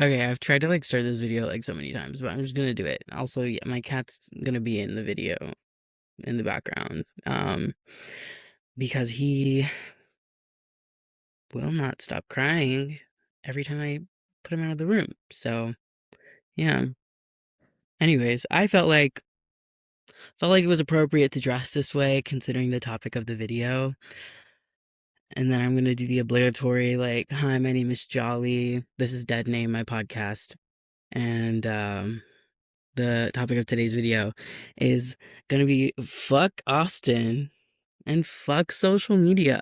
Okay, I've tried to like start this video like so many times, but I'm just gonna do it. Also, yeah, my cat's gonna be in the video in the background. Because he will not stop crying every time I put him out of the room. So yeah. Anyways, I felt like it was appropriate to dress this way considering the topic of the video. And then I'm gonna do the obligatory like, hi, my name is Jolly. This is Dead Name, my podcast. And the topic of today's video is gonna be fuck Austin and fuck social media.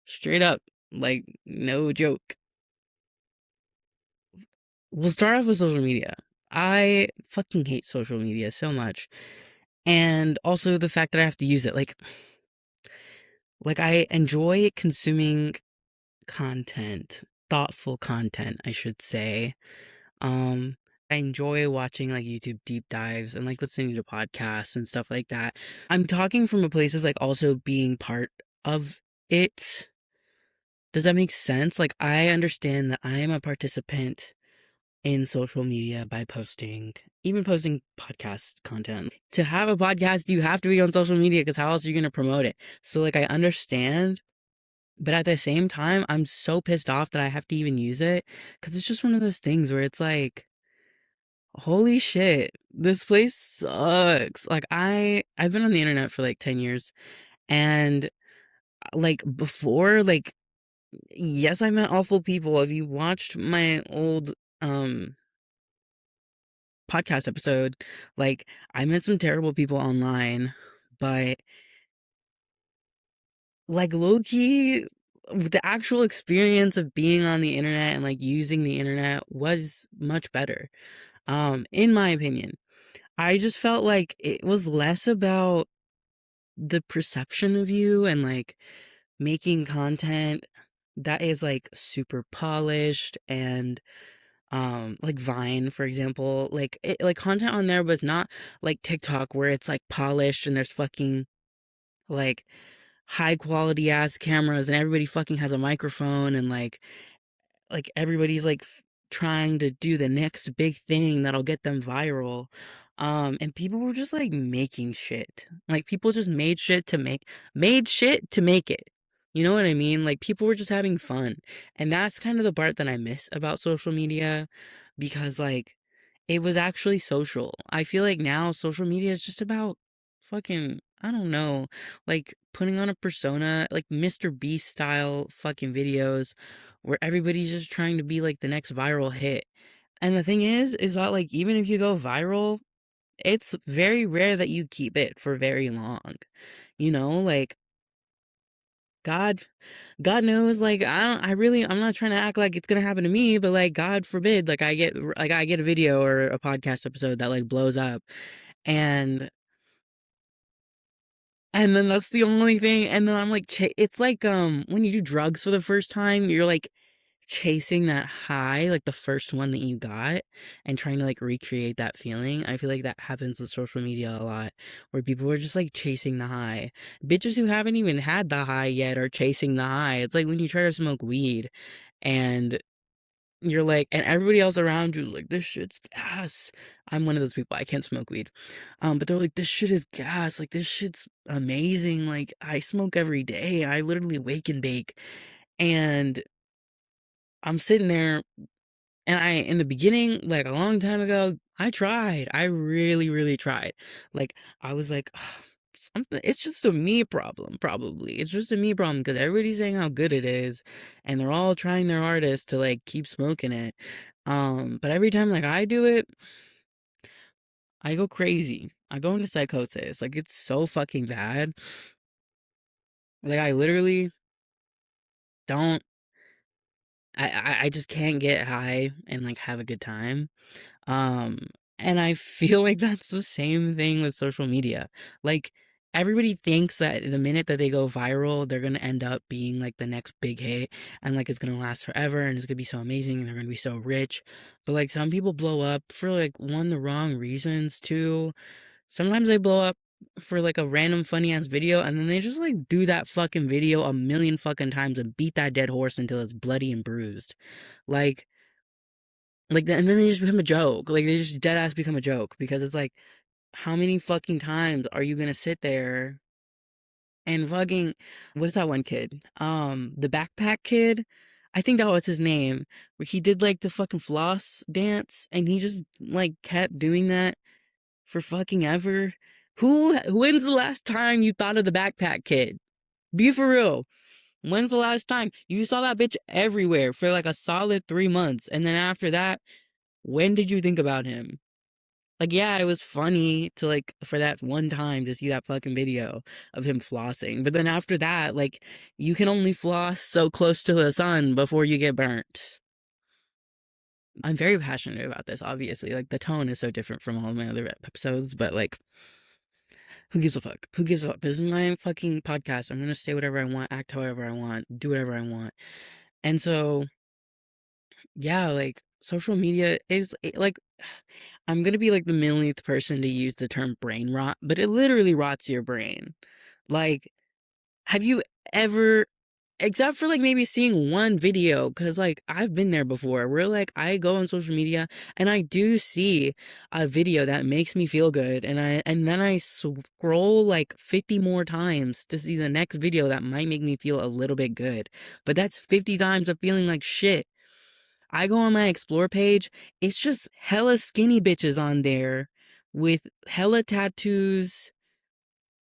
Straight up. Like, no joke. We'll start off with social media. I fucking hate social media so much. And also the fact that I have to use it. Like I enjoy consuming content, thoughtful content, I should say. Um, I enjoy watching like YouTube deep dives and like listening to podcasts and stuff like that. I'm talking from a place of like also being part of it. Does that make sense? Like I understand that I am a participant in social media by even posting podcast content. To have a podcast, you have to be on social media because how else are you going to promote it? So like I understand, but at the same time, I'm so pissed off that I have to even use it because it's just one of those things where it's like, holy shit, this place sucks. Like I've been on the internet for like 10 years and like before like yes, I met awful people. If you watched my old podcast episode, like I met some terrible people online, but like low key the actual experience of being on the internet and like using the internet was much better. In my opinion. I just felt like it was less about the perception of you and like making content that is like super polished and like Vine for example, like content on there was not like TikTok where it's like polished and there's fucking like high quality ass cameras and everybody fucking has a microphone and like everybody's like trying to do the next big thing that'll get them viral. And people were just like making shit. Like people just made shit to make it. You know what I mean? Like people were just having fun. And that's kind of the part that I miss about social media because like it was actually social. I feel like now social media is just about fucking I don't know, like putting on a persona, like Mr. Beast style fucking videos where everybody's just trying to be like the next viral hit. And the thing is that like even if you go viral, it's very rare that you keep it for very long. You know, like God God knows like I'm not trying to act like it's going to happen to me, but like God forbid I get a video or a podcast episode that like blows up and and then that's the only thing and then I'm like it's like when you do drugs for the first time, you're like chasing that high, like the first one that you got, and trying to like recreate that feeling. I feel like that happens with social media a lot, where people are just like chasing the high. Bitches who haven't even had the high yet are chasing the high. It's like when you try to smoke weed and you're like, and everybody else around you is like, this shit's gas. I'm one of those people. I can't smoke weed. But they're like, this shit is gas. Like, this shit's amazing. Like, I smoke every day. I literally wake and bake. And I'm sitting there and in the beginning, like a long time ago, I tried. I really, really tried. Like, I was like, something, it's just a me problem, probably. It's just a me problem because everybody's saying how good it is and they're all trying their hardest to like keep smoking it. But every time like I do it, I go crazy. I go into psychosis. Like, it's so fucking bad. Like, I literally don't, I just can't get high and like have a good time. Um, and I feel like that's the same thing with social media. Like, everybody thinks that the minute that they go viral, they're gonna end up being like the next big hit and like it's gonna last forever and it's gonna be so amazing and they're gonna be so rich. But like some people blow up for like one, the wrong reasons, two. Sometimes they blow up for like a random funny ass video and then they just like do that fucking video a million fucking times and beat that dead horse until it's bloody and bruised. Like Like, and then they just become a joke. Like, they just dead ass become a joke because it's like, how many fucking times are you gonna sit there and fucking, what is that one kid? The backpack kid? I think that was his name, where he did like the fucking floss dance and he just like kept doing that for fucking ever. When's the last time you thought of the backpack kid? Be for real. When's the last time you saw that bitch everywhere for like a solid 3 months? And then after that, when did you think about him? Like, yeah, it was funny to like for that one time to see that fucking video of him flossing. But then after that, like, you can only floss so close to the sun before you get burnt. I'm very passionate about this, obviously. Like, the tone is so different from all my other episodes, but like, who gives a fuck? Who gives a fuck? This is my fucking podcast. I'm gonna say whatever I want, act however I want, do whatever I want. And so, yeah, like, social media is like, I'm gonna be like the millionth person to use the term brain rot, but it literally rots your brain. Like, have you ever, except for like maybe seeing one video, because like I've been there before, where like I go on social media and I do see a video that makes me feel good, and then I scroll like 50 more times to see the next video that might make me feel a little bit good. But that's 50 times of feeling like shit. I go on my explore page, it's just hella skinny bitches on there with hella tattoos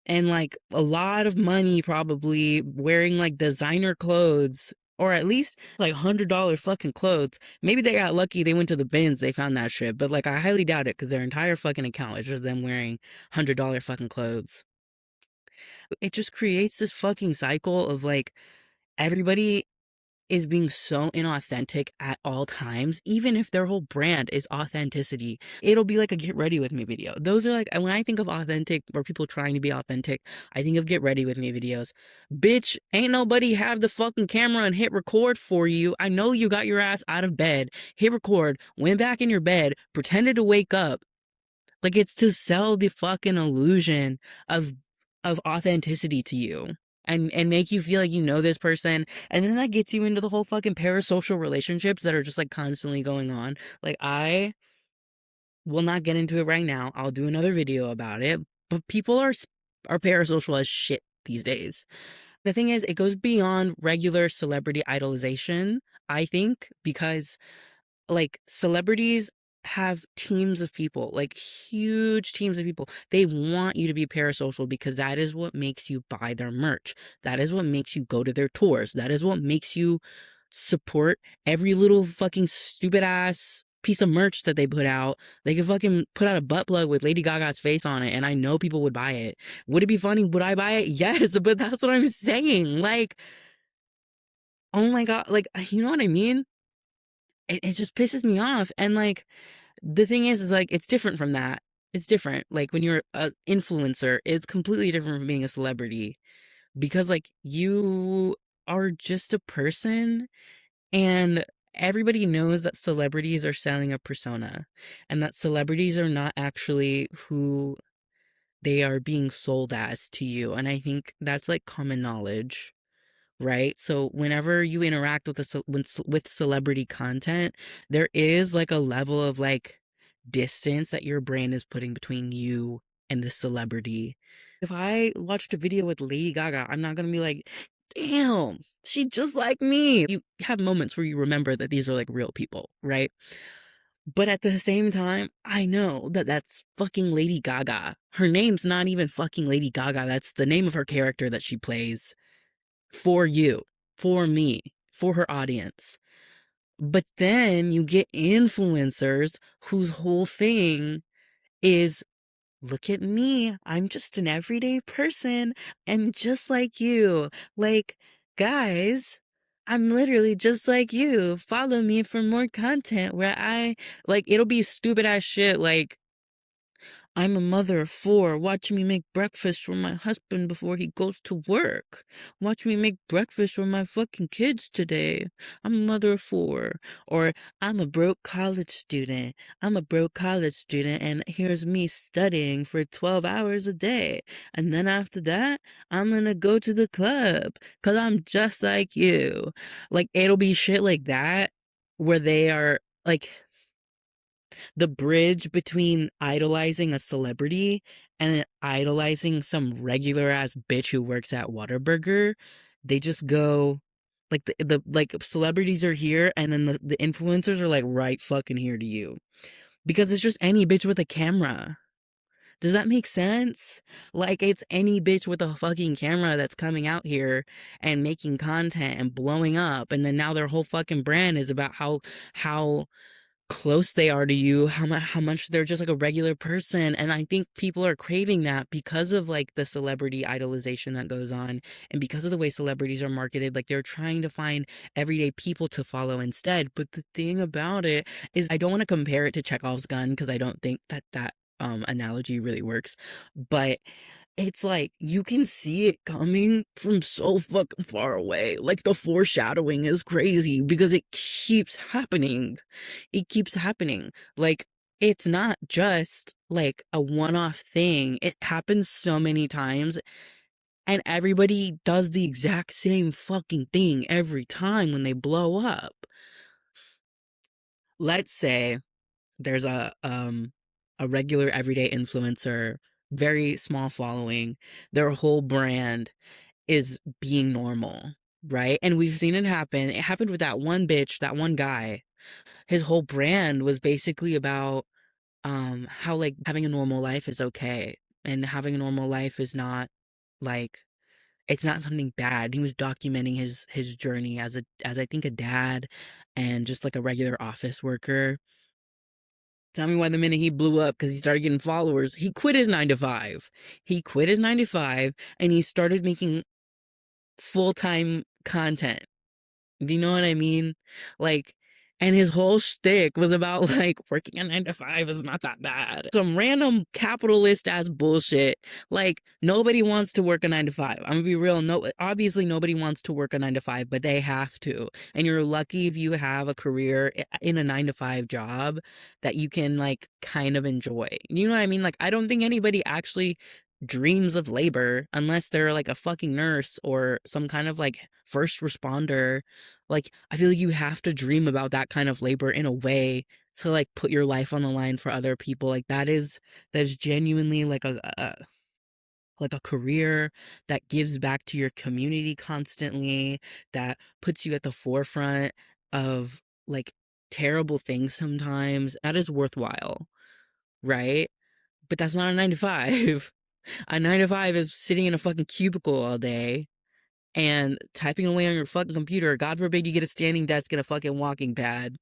and like a lot of money, probably wearing like designer clothes or at least like $100 fucking clothes. Maybe they got lucky, they went to the bins, they found that shit, but like I highly doubt it because their entire fucking account is just them wearing $100 fucking clothes. It just creates this fucking cycle of like everybody is being so inauthentic at all times, even if their whole brand is authenticity. It'll be like a get ready with me video. Those are like, when I think of authentic or people trying to be authentic, I think of get ready with me videos. Bitch, ain't nobody have the fucking camera and hit record for you. I know you got your ass out of bed, hit record, went back in your bed, pretended to wake up. Like, it's to sell the fucking illusion of authenticity to you and make you feel like you know this person, and then that gets you into the whole fucking parasocial relationships that are just like constantly going on. Like, I will not get into it right now. I'll do another video about it, but people are parasocial as shit these days. The thing is, it goes beyond regular celebrity idolization, I think, because like celebrities have teams of people, like huge teams of people. They want you to be parasocial because that is what makes you buy their merch. That is what makes you go to their tours. That is what makes you support every little fucking stupid ass piece of merch that they put out. They could fucking put out a butt plug with Lady Gaga's face on it and I know people would buy it. Would it be funny? Would I buy it? Yes, but that's what I'm saying. Like, oh my God, like, you know what I mean? It just pisses me off. And like, the thing is like, it's different from that. It's different. Like, when you're an influencer, it's completely different from being a celebrity because like you are just a person, and everybody knows that celebrities are selling a persona and that celebrities are not actually who they are being sold as to you. And I think that's like common knowledge, right? So whenever you interact with with celebrity content, there is like a level of like distance that your brain is putting between you and the celebrity. If I watched a video with Lady Gaga, I'm not gonna be like, damn, she just like me. You have moments where you remember that these are like real people, right? But at the same time, I know that that's fucking Lady Gaga. Her name's not even fucking Lady Gaga. That's the name of her character that she plays for you, for me, for her audience. But then you get influencers whose whole thing is, look at me. I'm just an everyday person. I'm just like you. Like, guys, I'm literally just like you. Follow me for more content where like, it'll be stupid ass shit like, I'm a mother of four. Watch me make breakfast for my husband before he goes to work. Watch me make breakfast for my fucking kids today. I'm a mother of four. Or I'm a broke college student. I'm a broke college student, and here's me studying for 12 hours a day. And then after that, I'm gonna go to the club because I'm just like you. Like, it'll be shit like that where they are like, The bridge between idolizing a celebrity and idolizing some regular ass bitch who works at Whataburger, they just go like the like celebrities are here and then the influencers are like right fucking here to you. Because it's just any bitch with a camera. Does that make sense? Like it's any bitch with a fucking camera that's coming out here and making content and blowing up, and then now their whole fucking brand is about how close they are to you, how much they're just like a regular person. And I think people are craving that because of like the celebrity idolization that goes on, and because of the way celebrities are marketed. Like they're trying to find everyday people to follow instead. But the thing about it is, I don't want to compare it to Chekhov's gun because I don't think that analogy really works. But it's like you can see it coming from so fucking far away. Like the foreshadowing is crazy because it keeps happening. It keeps happening. Like it's not just like a one-off thing. It happens so many times and everybody does the exact same fucking thing every time when they blow up. Let's say there's a regular everyday influencer, very small following. Their whole brand is being normal, right? And we've seen it happen. It happened with that one bitch, that one guy. His whole brand was basically about how like having a normal life is okay and having a normal life is not like it's not something bad. He was documenting his journey as I think a dad and just like a regular office worker. Tell me why the minute he blew up because he started getting followers, he quit his 9 to 5. He quit his 9 to 5 and he started making full-time content. Do you know what I mean? Like, and his whole shtick was about like working a 9 to 5 is not that bad. Some random capitalist ass bullshit. Like, nobody wants to work a 9 to 5. I'm gonna be real. No, obviously nobody wants to work a 9 to 5, but they have to. And you're lucky if you have a career in a 9 to 5 job that you can like kind of enjoy. You know what I mean? Like, I don't think anybody actually dreams of labor unless they're like a fucking nurse or some kind of like first responder. Like I feel like you have to dream about that kind of labor in a way to like put your life on the line for other people. Like that's genuinely like a career that gives back to your community constantly, that puts you at the forefront of like terrible things sometimes. That is worthwhile, right? But that's not a 9 to 5. A 9 to 5 is sitting in a fucking cubicle all day and typing away on your fucking computer. God forbid you get a standing desk and a fucking walking pad.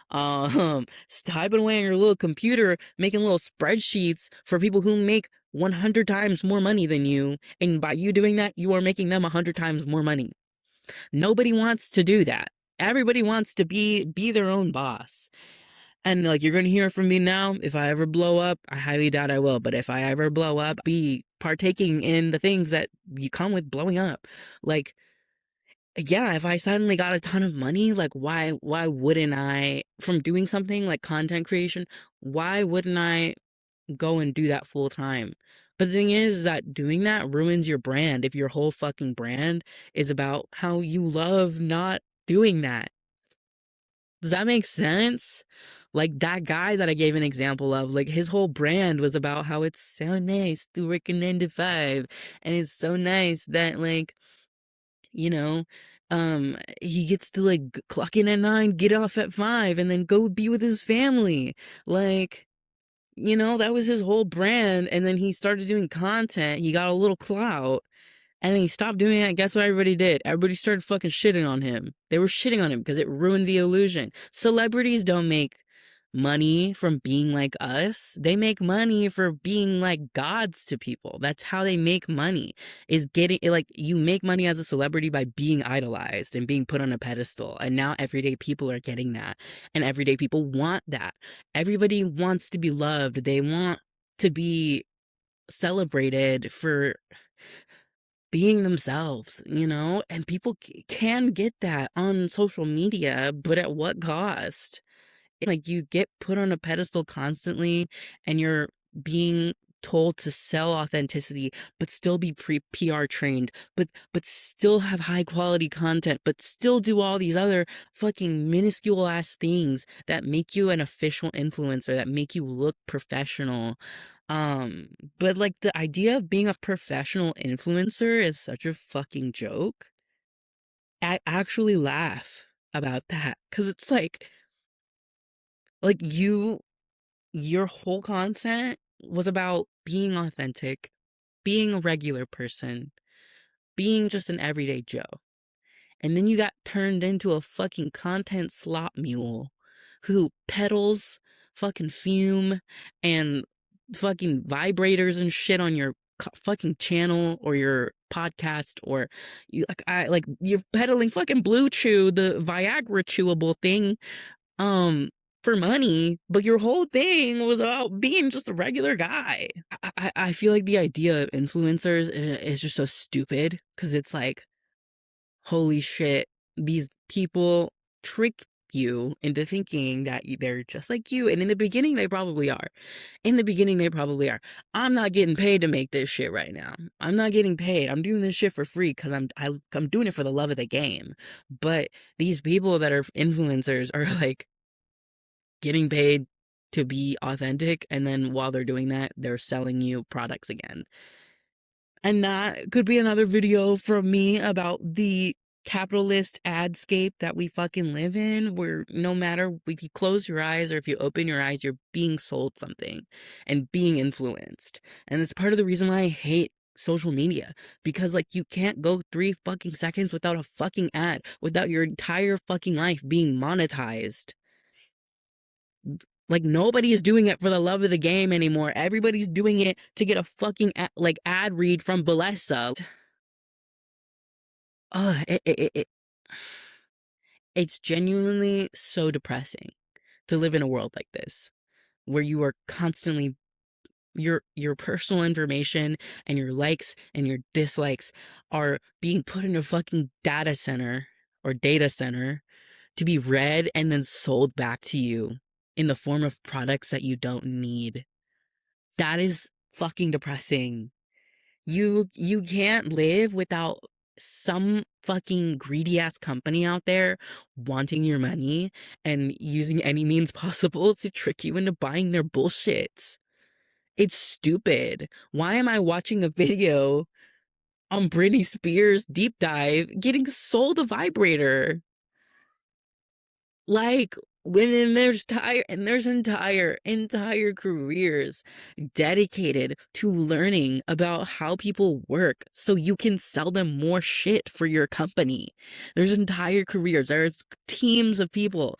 Typing away on your little computer, making little spreadsheets for people who make 100 times more money than you. And by you doing that, you are making them 100 times more money. Nobody wants to do that. Everybody wants to be their own boss. And like you're gonna hear from me now. If I ever blow up, I highly doubt I will, but if I ever blow up, be partaking in the things that you come with blowing up. Like, yeah, if I suddenly got a ton of money, like why wouldn't I, from doing something like content creation, why wouldn't I go and do that full time? But the thing is that doing that ruins your brand if your whole fucking brand is about how you love not doing that. Does that make sense? Like that guy that I gave an example of, like his whole brand was about how it's so nice to work a 9 to 5. And it's so nice that like, you know, he gets to like clock in at 9, get off at 5, and then go be with his family. Like, that was his whole brand. And then he started doing content. He got a little clout. And then he stopped doing it. Guess what everybody did? Everybody started fucking shitting on him. They were shitting on him because it ruined the illusion. Celebrities don't make money from being like us. They make money for being like gods to people. That's how they make money. Is getting like you make money as a celebrity by being idolized and being put on a pedestal. And now everyday people are getting that. And everyday people want that. Everybody wants to be loved. They want to be celebrated for being themselves, and people can get that on social media, but at what cost? Like you get put on a pedestal constantly and you're being told to sell authenticity, but still be PR trained, but still have high quality content, but still do all these other fucking minuscule ass things that make you an official influencer, that make you look professional. Um, but like the idea of being a professional influencer is such a fucking joke. I actually laugh about that because it's like your whole content was about being authentic, being a regular person, being just an everyday Joe. And then you got turned into a fucking content slot mule who peddles fucking fume and fucking vibrators and shit on your fucking channel or your podcast, or you like you're peddling fucking Blue Chew, the Viagra chewable thing, um for money, but your whole thing was about being just a regular guy. I feel like the idea of influencers is just so stupid because it's like, holy shit, these people trick you into thinking that they're just like you. And in the beginning, they probably are. In the beginning, they probably are. I'm not getting paid to make this shit right now. I'm not getting paid. I'm doing this shit for free because I'm doing it for the love of the game. But these people that are influencers are like getting paid to be authentic, and then while they're doing that, they're selling you products again. And that could be another video from me about the capitalist adscape that we fucking live in, where no matter if you close your eyes or if you open your eyes, you're being sold something and being influenced. And it's part of the reason why I hate social media, because like you can't go 3 fucking seconds without a fucking ad, without your entire fucking life being monetized. Like nobody is doing it for the love of the game anymore. Everybody's doing it to get a fucking ad read from Balesa. Oh, it's genuinely so depressing to live in a world like this, where you are constantly your personal information and your likes and your dislikes are being put in a fucking data center to be read and then sold back to you in the form of products that you don't need. That is fucking depressing. You can't live without some fucking greedy ass company out there wanting your money and using any means possible to trick you into buying their bullshit. It's stupid. Why am I watching a video on Britney Spears deep dive getting sold a vibrator? Like, when there's entire careers dedicated to learning about how people work so you can sell them more shit for your company. There's entire careers, there's teams of people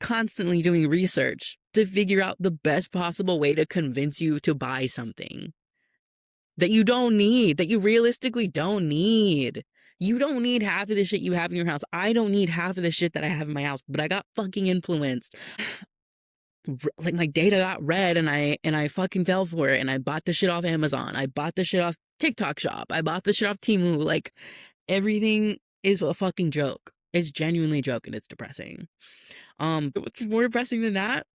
constantly doing research to figure out the best possible way to convince you to buy something that you don't need, that you realistically don't need. You don't need half of the shit you have in your house. I don't need half of the shit that I have in my house, but I got fucking influenced. Like my data got read and I fucking fell for it and I bought the shit off Amazon. I bought the shit off TikTok shop. I bought the shit off Temu. Like everything is a fucking joke. It's genuinely a joke and it's depressing. What's more depressing than that?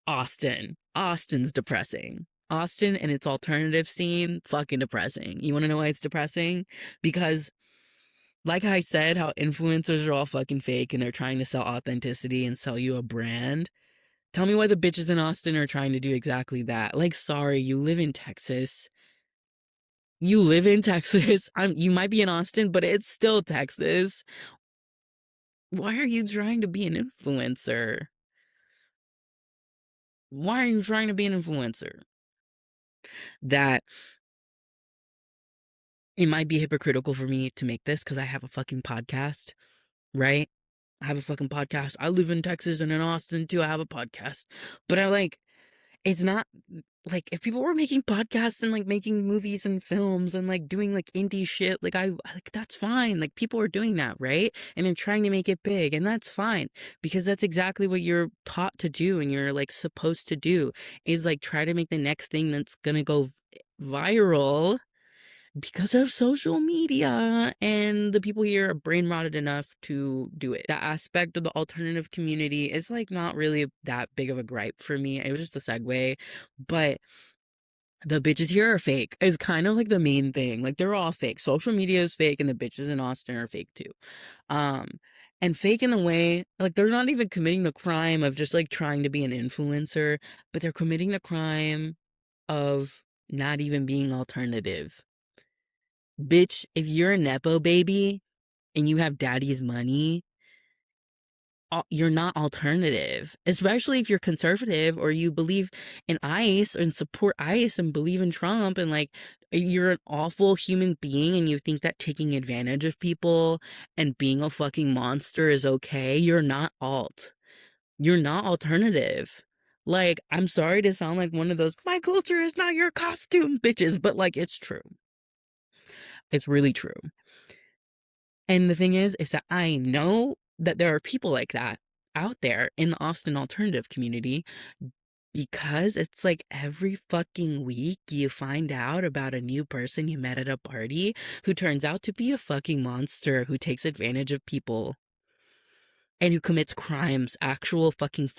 Austin's depressing. Austin and its alternative scene, fucking depressing. You want to know why it's depressing? Because, like I said, how influencers are all fucking fake and they're trying to sell authenticity and sell you a brand. Tell me why the bitches in Austin are trying to do exactly that. Like, sorry, you live in Texas. You live in Texas. You might be in Austin, but it's still Texas. Why are you trying to be an influencer? Why are you trying to be an influencer? That it might be hypocritical for me to make this because I have a fucking podcast, right? I have a fucking podcast. I live in Texas and in Austin too. I have a podcast. But it's not like if people were making podcasts and like making movies and films and like doing like indie shit, like that's fine. Like people are doing that, right? And they're trying to make it big, and that's fine because that's exactly what you're taught to do and you're like supposed to do is like try to make the next thing that's gonna go viral because of social media, and the people here are brain rotted enough to do it. That aspect of the alternative community is like not really that big of a gripe for me. It was just a segue, but The bitches here are fake is kind of like the main thing. Like they're all fake. Social media is fake and the bitches in Austin are fake too. Um and fake in the way like they're not even committing the crime of just like trying to be an influencer, but they're committing the crime of not even being alternative. Bitch, if you're a nepo baby and you have daddy's money, you're not alternative, especially if you're conservative or you believe in ICE and support ICE and believe in Trump and like you're an awful human being and you think that taking advantage of people and being a fucking monster is okay. You're not alt. You're not alternative. Like, I'm sorry to sound like one of those, my culture is not your costume bitches, but like, it's true. It's really true. And the thing is that I know that there are people like that out there in the Austin alternative community because it's like every fucking week you find out about a new person you met at a party who turns out to be a fucking monster who takes advantage of people and who commits crimes, actual fucking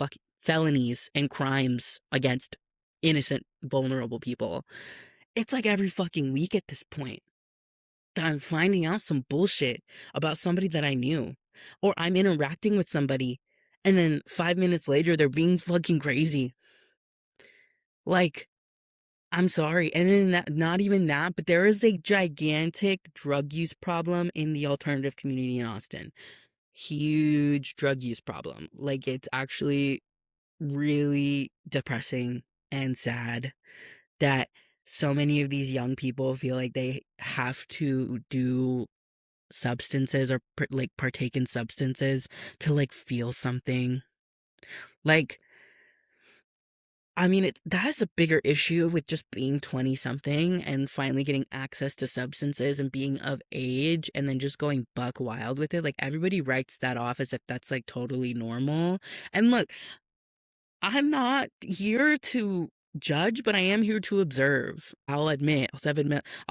felonies and crimes against innocent, vulnerable people. It's like every fucking week at this point that I'm finding out some bullshit about somebody that I knew. Or I'm interacting with somebody and then 5 minutes later they're being fucking crazy. Like, I'm sorry. And then not even that, but there is a gigantic drug use problem in the alternative community in Austin. Huge drug use problem. Like, it's actually really depressing and sad that so many of these young people feel like they have to do substances or like partake in substances to like feel something. Like, I mean, that is a bigger issue with just being 20 something and finally getting access to substances and being of age and then just going buck wild with it. Like, everybody writes that off as if that's like totally normal. And look, I'm not here to judge, but I am here to observe. I'll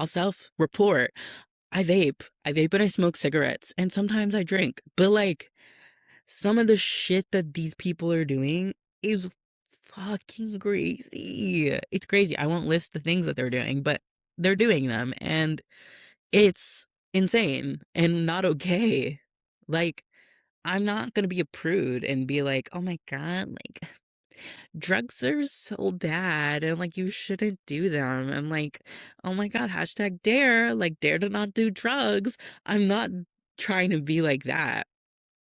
self report. I vape. I vape and I smoke cigarettes. And sometimes I drink. But like, some of the shit that these people are doing is fucking crazy. It's crazy. I won't list the things that they're doing, but they're doing them and it's insane and not okay. Like, I'm not gonna be a prude and be like, oh my God, like, drugs are so bad and like, you shouldn't do them. And like, oh my God, hashtag dare, like, dare to not do drugs. I'm not trying to be like that.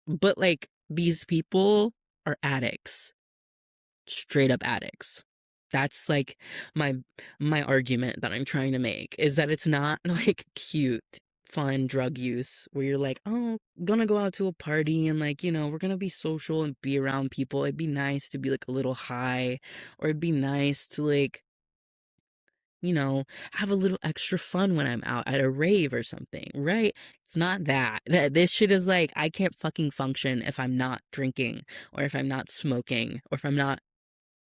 But like, these people are addicts, straight up addicts. That's like my my argument that I'm trying to make is that it's not like cute, fun drug use where you're like, oh, gonna go out to a party and like, we're gonna be social and be around people. It'd be nice to be like a little high, or it'd be nice to like, you know, have a little extra fun when I'm out at a rave or something, right? It's not that. This shit is like, I can't fucking function if I'm not drinking or if I'm not smoking or if I'm not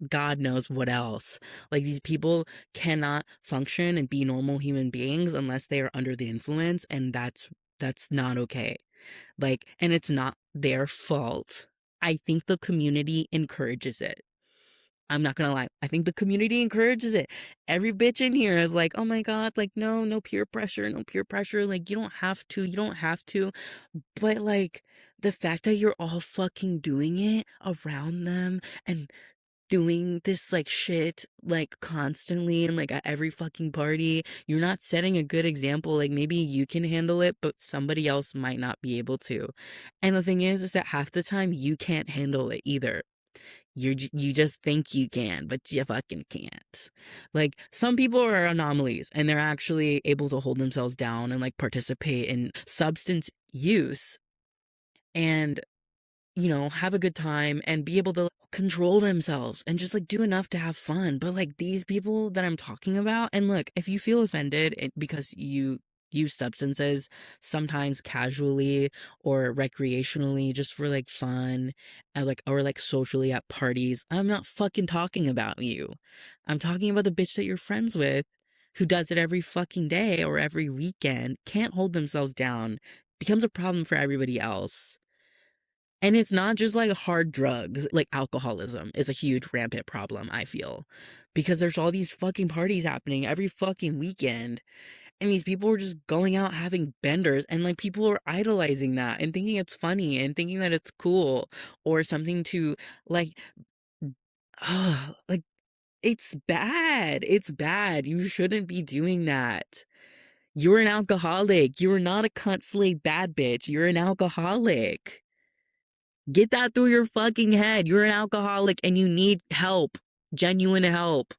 God knows what else. Like, these people cannot function and be normal human beings unless they are under the influence, and that's not okay. Like, and it's not their fault. I think the community encourages it. I'm not gonna lie. I think the community encourages it. Every bitch in here is like, oh my God, like, no, no peer pressure, no peer pressure. Like, you don't have to. But like, the fact that you're all fucking doing it around them and doing this like shit like constantly and like at every fucking party, you're not setting a good example. Like, maybe you can handle it, but somebody else might not be able to. And the thing is that half the time you can't handle it either. You just think you can, but you fucking can't. Like, some people are anomalies and they're actually able to hold themselves down and like participate in substance use and have a good time and be able to control themselves and just like do enough to have fun. But like, these people that I'm talking about, and look, if you feel offended because you use substances sometimes casually or recreationally just for like fun and like, or like socially at parties, I'm not fucking talking about you. I'm talking about the bitch that you're friends with who does it every fucking day or every weekend, can't hold themselves down, becomes a problem for everybody else. And it's not just like hard drugs, like alcoholism is a huge rampant problem, I feel. Because there's all these fucking parties happening every fucking weekend. And these people are just going out having benders, and like people are idolizing that and thinking it's funny and thinking that it's cool or something to like, like it's bad. It's bad. You shouldn't be doing that. You're an alcoholic. You're not a cunt slave bad bitch. You're an alcoholic. Get that through your fucking head. You're an alcoholic and you need help. Genuine help.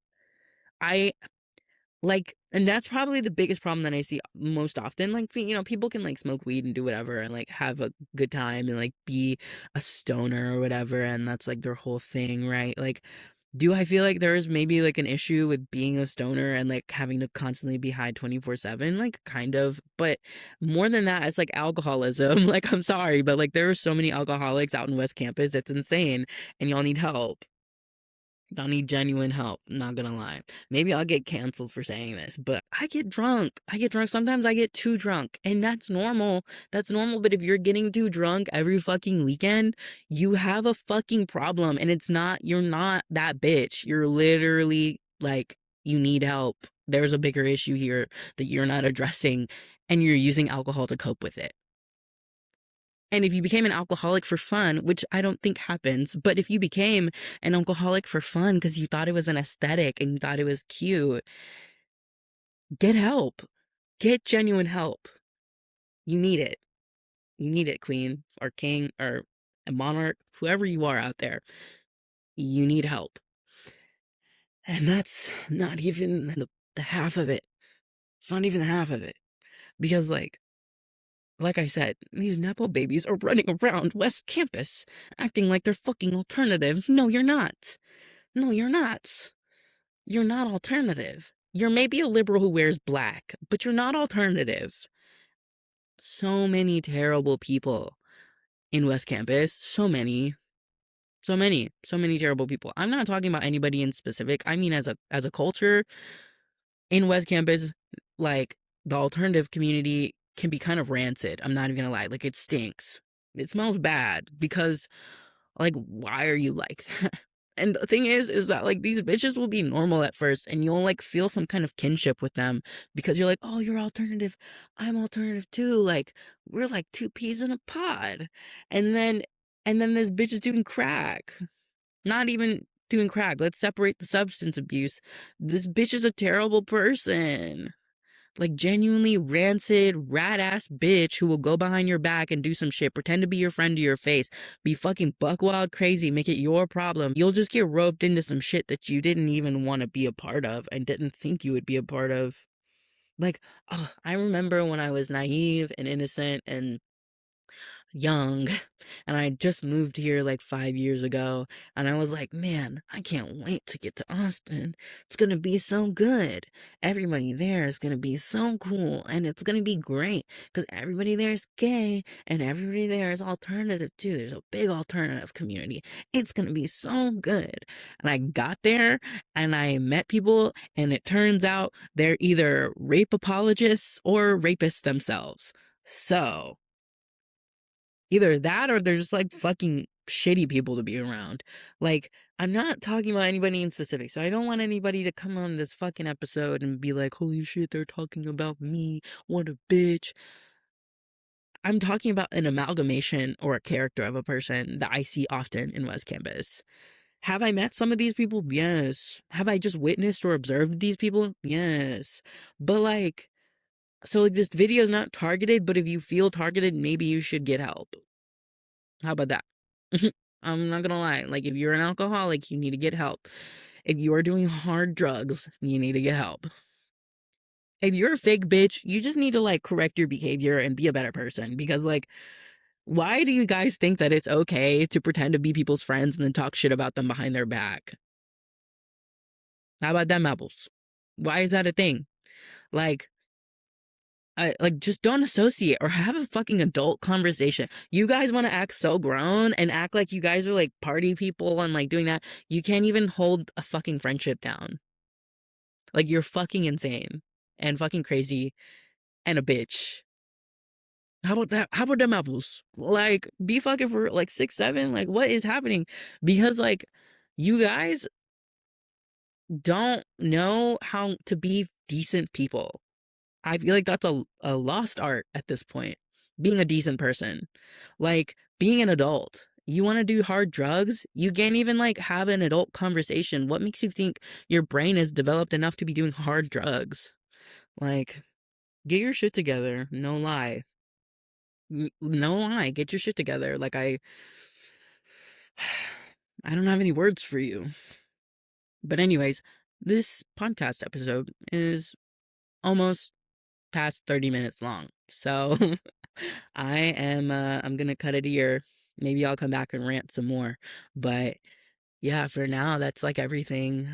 I like, and that's probably the biggest problem that I see most often. Like, people can like smoke weed and do whatever and like have a good time and like be a stoner or whatever. And that's like their whole thing, right? Like, do I feel like there is maybe like an issue with being a stoner and like having to constantly be high 24/7? Like, kind of. But more than that, it's like alcoholism. Like, I'm sorry, but like there are so many alcoholics out in West Campus. It's insane. And y'all need help. I need genuine help. Not gonna lie. Maybe I'll get canceled for saying this, but I get drunk. I get drunk. Sometimes I get too drunk, and that's normal. That's normal. But if you're getting too drunk every fucking weekend, you have a fucking problem. And you're not that bitch. You're literally like, you need help. There's a bigger issue here that you're not addressing, and you're using alcohol to cope with it. And if you became an alcoholic for fun, which I don't think happens, but if you became an alcoholic for fun because you thought it was an aesthetic and you thought it was cute, get help. Get genuine help. You need it. You need it, queen or king or a monarch, whoever you are out there. You need help. And that's not even the half of it. It's not even the half of it. Because, like I said, these Nepo babies are running around West Campus acting like they're fucking alternative. No, you're not. No, you're not. You're not alternative. You're maybe a liberal who wears black, but you're not alternative. So many terrible people in West Campus. So many. So many. So many terrible people. I'm not talking about anybody in specific. I mean as a culture in West Campus, like the alternative community can be kind of rancid. I'm not even gonna lie. Like it stinks. It smells bad because like why are you like that? And the thing is that like these bitches will be normal at first and you'll like feel some kind of kinship with them because you're like, oh, you're alternative. I'm alternative too. Like we're like two peas in a pod. And then this bitch is doing crack. Not even doing crack. Let's separate the substance abuse. This bitch is a terrible person. Like genuinely rancid, rat ass bitch who will go behind your back and do some shit, pretend to be your friend to your face, be fucking buck wild crazy, make it your problem. You'll just get roped into some shit that you didn't even want to be a part of and didn't think you would be a part of. Like, oh, I remember when I was naive and innocent and young and I just moved here like 5 years ago and I was like, man, I can't wait to get to Austin. It's gonna be so good. Everybody there is gonna be so cool and it's gonna be great because everybody there is gay and everybody there is alternative too. There's a big alternative community. It's gonna be so good. And I got there and I met people and it turns out they're either rape apologists or rapists themselves. So either that or they're just like fucking shitty people to be around. Like, I'm not talking about anybody in specific, so I don't want anybody to come on this fucking episode and be like, holy shit, they're talking about me. What a bitch. I'm talking about an amalgamation or a character of a person that I see often in West Campus. Have I met some of these people? Yes. Have I just witnessed or observed these people? Yes. But like, so like this video is not targeted, but if you feel targeted, maybe you should get help. How about that? I'm not gonna lie. Like, if you're an alcoholic, you need to get help. If you are doing hard drugs, you need to get help. If you're a fake bitch, you just need to, like, correct your behavior and be a better person. Because, like, why do you guys think that it's okay to pretend to be people's friends and then talk shit about them behind their back? How about them apples? Why is that a thing? Like, just don't associate or have a fucking adult conversation. You guys want to act so grown and act like you guys are like party people and like doing that. You can't even hold a fucking friendship down. Like you're fucking insane and fucking crazy and a bitch. How about that? How about them apples? Like, be fucking for like 6, 7. Like, what is happening? Because like, you guys don't know how to be decent people. I feel like that's a lost art at this point. Being a decent person, like being an adult. You want to do hard drugs? You can't even like have an adult conversation. What makes you think your brain is developed enough to be doing hard drugs? Like, get your shit together. No lie. No lie. Get your shit together. Like I don't have any words for you. But anyways, this podcast episode is almost past 30 minutes long. So I'm gonna cut it here. Maybe I'll come back and rant some more. But yeah, for now that's like everything.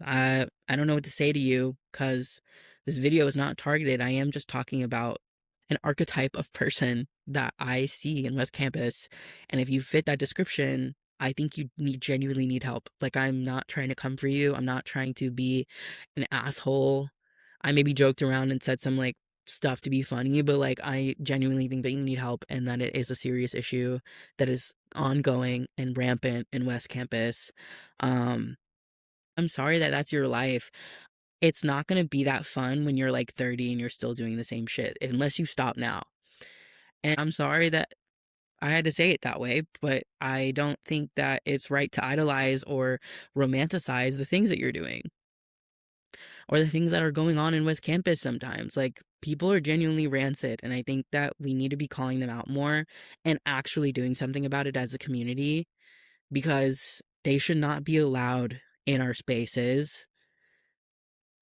I don't know what to say to you because this video is not targeted. I am just talking about an archetype of person that I see in West Campus. And if you fit that description, I think you genuinely need help. Like, I'm not trying to come for you. I'm not trying to be an asshole. I maybe joked around and said some like stuff to be funny, but like I genuinely think that you need help and that it is a serious issue that is ongoing and rampant in West Campus. Um, I'm sorry that that's your life. It's not gonna be that fun when you're like 30 and you're still doing the same shit unless you stop now. And I'm sorry that I had to say it that way, but I don't think that it's right to idolize or romanticize the things that you're doing or the things that are going on in West Campus sometimes. Like, people are genuinely rancid, and I think that we need to be calling them out more and actually doing something about it as a community because they should not be allowed in our spaces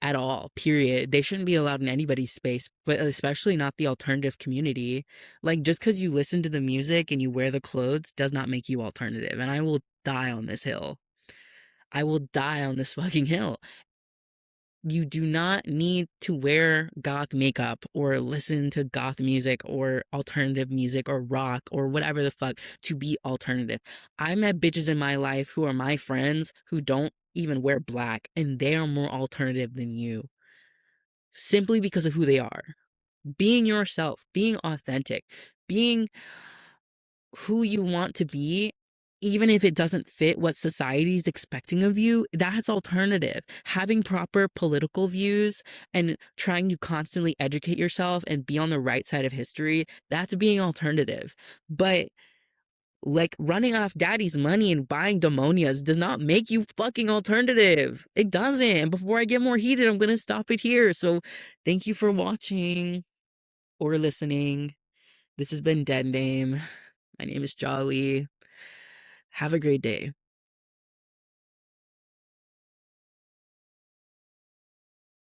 at all, period. They shouldn't be allowed in anybody's space, but especially not the alternative community. Like, just because you listen to the music and you wear the clothes does not make you alternative. And I will die on this hill. I will die on this fucking hill. You do not need to wear goth makeup or listen to goth music or alternative music or rock or whatever the fuck to be alternative. I met bitches in my life who are my friends who don't even wear black and they are more alternative than you simply because of who they are. Being yourself, being authentic, being who you want to be, even if it doesn't fit what society's expecting of you, that's alternative. Having proper political views and trying to constantly educate yourself and be on the right side of history, that's being alternative. But like running off daddy's money and buying demonias does not make you fucking alternative. It doesn't. And before I get more heated, I'm going to stop it here. So thank you for watching or listening. This has been Dead Name. My name is Jolly. Have a great day.